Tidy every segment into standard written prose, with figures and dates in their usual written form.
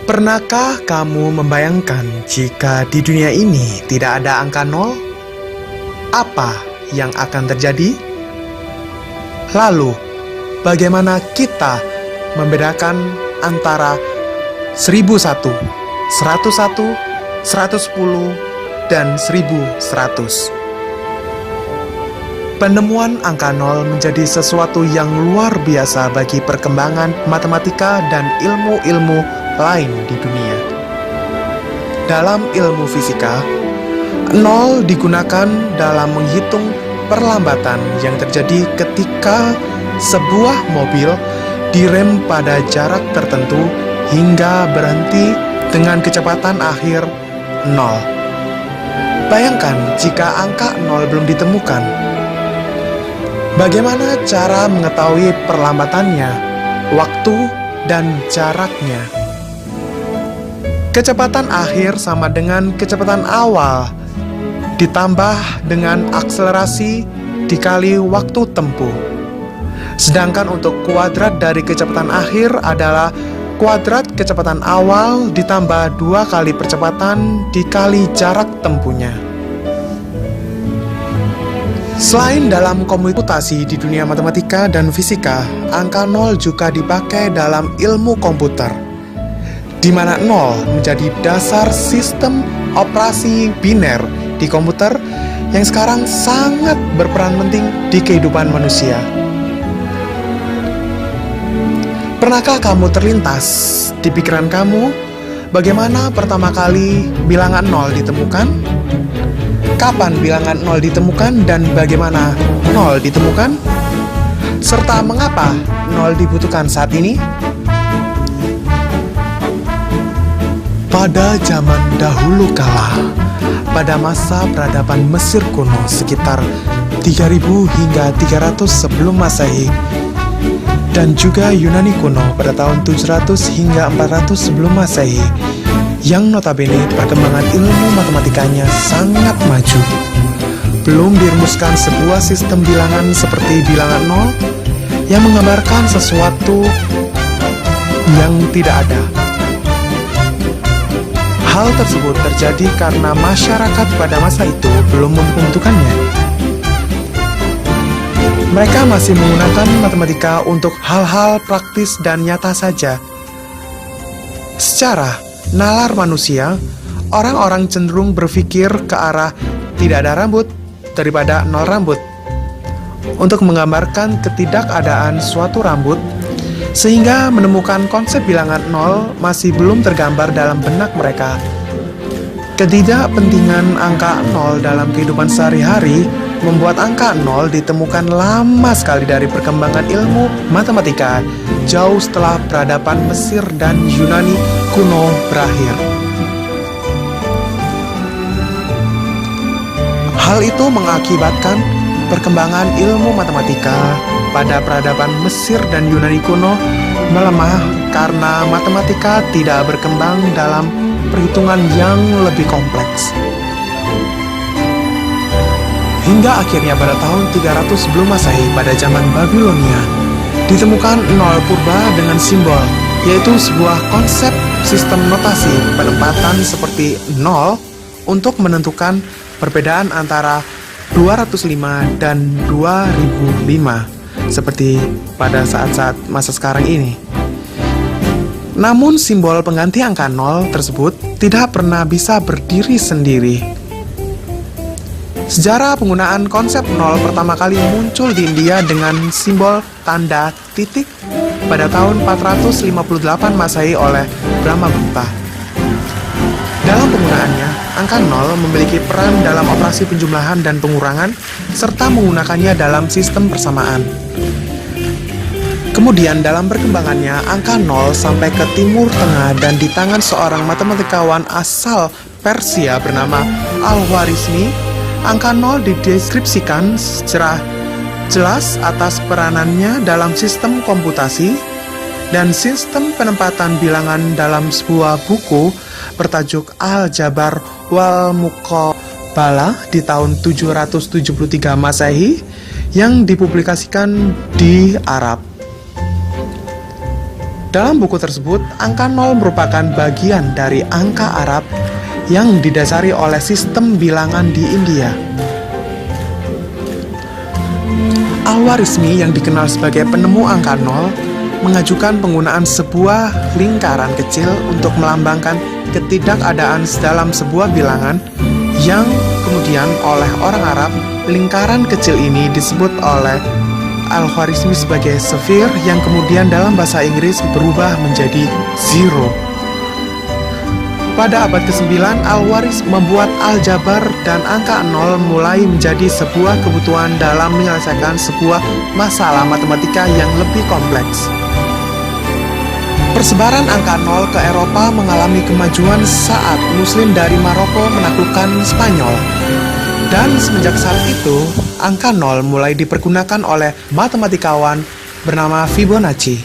Pernahkah kamu membayangkan jika di dunia ini tidak ada angka nol? Apa yang akan terjadi? Lalu, bagaimana kita membedakan antara 1001, 101, 110, dan 1100? Penemuan angka nol menjadi sesuatu yang luar biasa bagi perkembangan matematika dan ilmu-ilmu lain di dunia. Dalam ilmu fisika, nol digunakan dalam menghitung perlambatan yang terjadi ketika sebuah mobil direm pada jarak tertentu hingga berhenti dengan kecepatan akhir nol. Bayangkan jika angka nol belum ditemukan. Bagaimana cara mengetahui perlambatannya, waktu, dan jaraknya? Kecepatan akhir sama dengan kecepatan awal, ditambah dengan akselerasi dikali waktu tempuh. Sedangkan untuk kuadrat dari kecepatan akhir adalah kuadrat kecepatan awal ditambah 2 kali percepatan dikali jarak tempuhnya. Selain dalam komputasi di dunia matematika dan fisika, angka nol juga dipakai dalam ilmu komputer, di mana nol menjadi dasar sistem operasi biner di komputer yang sekarang sangat berperan penting di kehidupan manusia. Pernahkah kamu terlintas di pikiran kamu bagaimana pertama kali bilangan nol ditemukan? Kapan bilangan nol ditemukan dan bagaimana nol ditemukan? Serta mengapa nol dibutuhkan saat ini? Pada zaman dahulu kala, pada masa peradaban Mesir kuno sekitar 3000 hingga 300 sebelum Masehi, dan juga Yunani kuno pada tahun 700 hingga 400 sebelum Masehi, yang notabene perkembangan ilmu matematikanya sangat maju. Belum dirumuskan sebuah sistem bilangan seperti bilangan nol yang menggambarkan sesuatu yang tidak ada. Hal tersebut terjadi karena masyarakat pada masa itu belum membentukannya. Mereka masih menggunakan matematika untuk hal-hal praktis dan nyata saja. Secara nalar manusia, orang-orang cenderung berpikir ke arah tidak ada rambut daripada nol rambut untuk menggambarkan ketidakadaan suatu rambut, sehingga menemukan konsep bilangan nol masih belum tergambar dalam benak mereka. Ketidakpentingan angka nol dalam kehidupan sehari-hari membuat angka nol ditemukan lama sekali dari perkembangan ilmu matematika, jauh setelah peradaban Mesir dan Yunani kuno berakhir. Hal itu mengakibatkan perkembangan ilmu matematika pada peradaban Mesir dan Yunani kuno melemah karena matematika tidak berkembang dalam perhitungan yang lebih kompleks. Hingga akhirnya pada tahun 300 sebelum Masehi pada zaman Babilonia, ditemukan nol purba dengan simbol, yaitu sebuah konsep sistem notasi penempatan seperti nol untuk menentukan perbedaan antara 205 dan 2005, seperti pada saat-saat masa sekarang ini. Namun simbol pengganti angka nol tersebut tidak pernah bisa berdiri sendiri. Sejarah penggunaan konsep nol pertama kali muncul di India dengan simbol tanda titik pada tahun 458 Masehi oleh Brahmagupta. Dalam penggunaannya, angka nol memiliki peran dalam operasi penjumlahan dan pengurangan, serta menggunakannya dalam sistem persamaan. Kemudian dalam perkembangannya, angka nol sampai ke Timur Tengah dan di tangan seorang matematikawan asal Persia bernama Al-Khwarizmi. Angka nol dideskripsikan secara jelas atas peranannya dalam sistem komputasi dan sistem penempatan bilangan dalam sebuah buku bertajuk Al-Jabar wal Muqabalah di tahun 773 Masehi yang dipublikasikan di Arab. Dalam buku tersebut, angka 0 merupakan bagian dari angka Arab yang didasari oleh sistem bilangan di India. Al-Khwarizmi yang dikenal sebagai penemu angka 0 mengajukan penggunaan sebuah lingkaran kecil untuk melambangkan ketidakadaan dalam sebuah bilangan yang kemudian oleh orang Arab, lingkaran kecil ini disebut oleh Al-Khwarizmi sebagai sphere yang kemudian dalam bahasa Inggris berubah menjadi zero. Pada abad ke-9, Al-Khwarizmi membuat aljabar dan angka 0 mulai menjadi sebuah kebutuhan dalam menyelesaikan sebuah masalah matematika yang lebih kompleks. Persebaran angka 0 ke Eropa mengalami kemajuan saat Muslim dari Maroko menaklukkan Spanyol. Dan semenjak saat itu, angka 0 mulai dipergunakan oleh matematikawan bernama Fibonacci.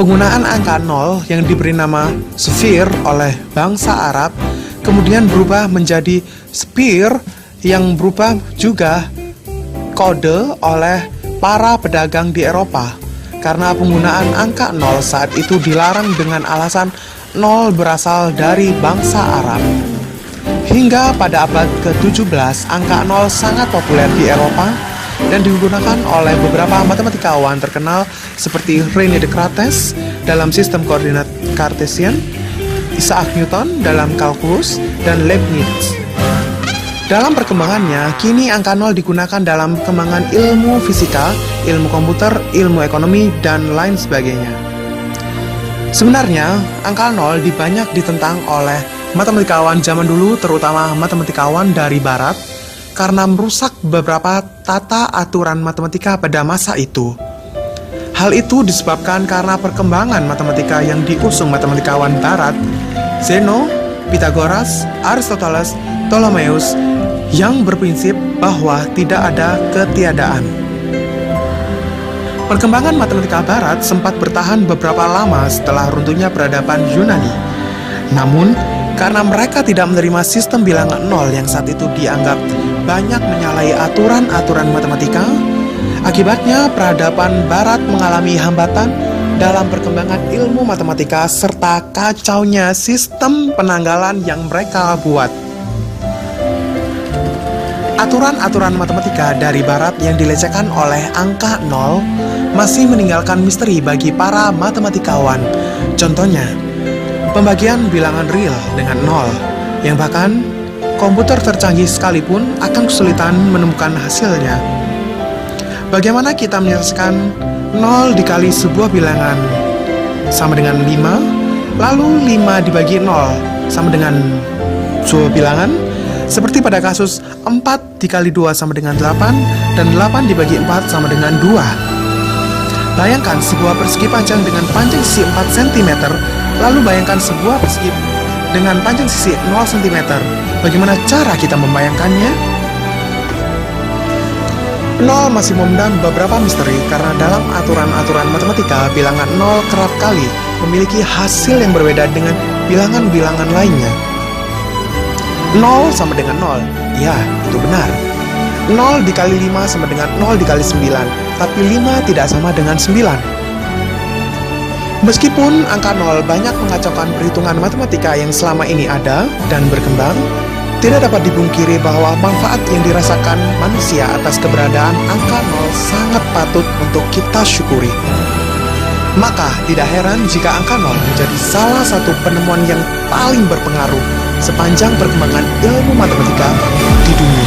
Penggunaan angka 0 yang diberi nama sphere oleh bangsa Arab kemudian berubah menjadi sphere yang berubah juga kode oleh para pedagang di Eropa karena penggunaan angka 0 saat itu dilarang dengan alasan 0 berasal dari bangsa Arab. Hingga pada abad ke-17, angka 0 sangat populer di Eropa dan digunakan oleh beberapa matematikawan terkenal seperti René Descartes dalam sistem koordinat Cartesian, Isaac Newton dalam kalkulus, dan Leibniz. Dalam perkembangannya, kini angka 0 digunakan dalam perkembangan ilmu fisika, ilmu komputer, ilmu ekonomi, dan lain sebagainya. Sebenarnya, angka 0 banyak ditentang oleh matematikawan zaman dulu, terutama matematikawan dari barat, karena merusak beberapa tata aturan matematika pada masa itu. Hal itu disebabkan karena perkembangan matematika yang diusung matematikawan barat, Zeno, Pythagoras, Aristoteles, Ptolemeus, yang berprinsip bahwa tidak ada ketiadaan. Perkembangan matematika barat sempat bertahan beberapa lama setelah runtuhnya peradaban Yunani. Namun, karena mereka tidak menerima sistem bilangan 0 yang saat itu dianggap banyak menyalahi aturan-aturan matematika, akibatnya peradaban barat mengalami hambatan dalam perkembangan ilmu matematika serta kacaunya sistem penanggalan yang mereka buat. Aturan-aturan matematika dari barat yang dilecehkan oleh angka 0 masih meninggalkan misteri bagi para matematikawan. Contohnya, pembagian bilangan real dengan 0, yang bahkan komputer tercanggih sekalipun akan kesulitan menemukan hasilnya. Bagaimana kita menyelesaikan 0 dikali sebuah bilangan sama dengan 5, lalu 5 dibagi 0 sama dengan sebuah bilangan, seperti pada kasus 4 dikali 2 sama dengan 8, dan 8 dibagi 4 sama dengan 2. Bayangkan sebuah persegi panjang dengan panjang sisi 4 cm, lalu bayangkan sebuah persegi dengan panjang sisi 0 cm. Bagaimana cara kita membayangkannya? 0 masih memendam beberapa misteri karena dalam aturan-aturan matematika, bilangan 0 kerap kali memiliki hasil yang berbeda dengan bilangan-bilangan lainnya. 0 sama dengan 0, ya itu benar. 0 dikali 5 sama dengan 0 dikali 9, tapi 5 tidak sama dengan 9. Meskipun angka 0 banyak mengacaukan perhitungan matematika yang selama ini ada dan berkembang, tidak dapat dipungkiri bahwa manfaat yang dirasakan manusia atas keberadaan angka 0 sangat patut untuk kita syukuri. Maka tidak heran jika angka 0 menjadi salah satu penemuan yang paling berpengaruh sepanjang perkembangan ilmu matematika di dunia.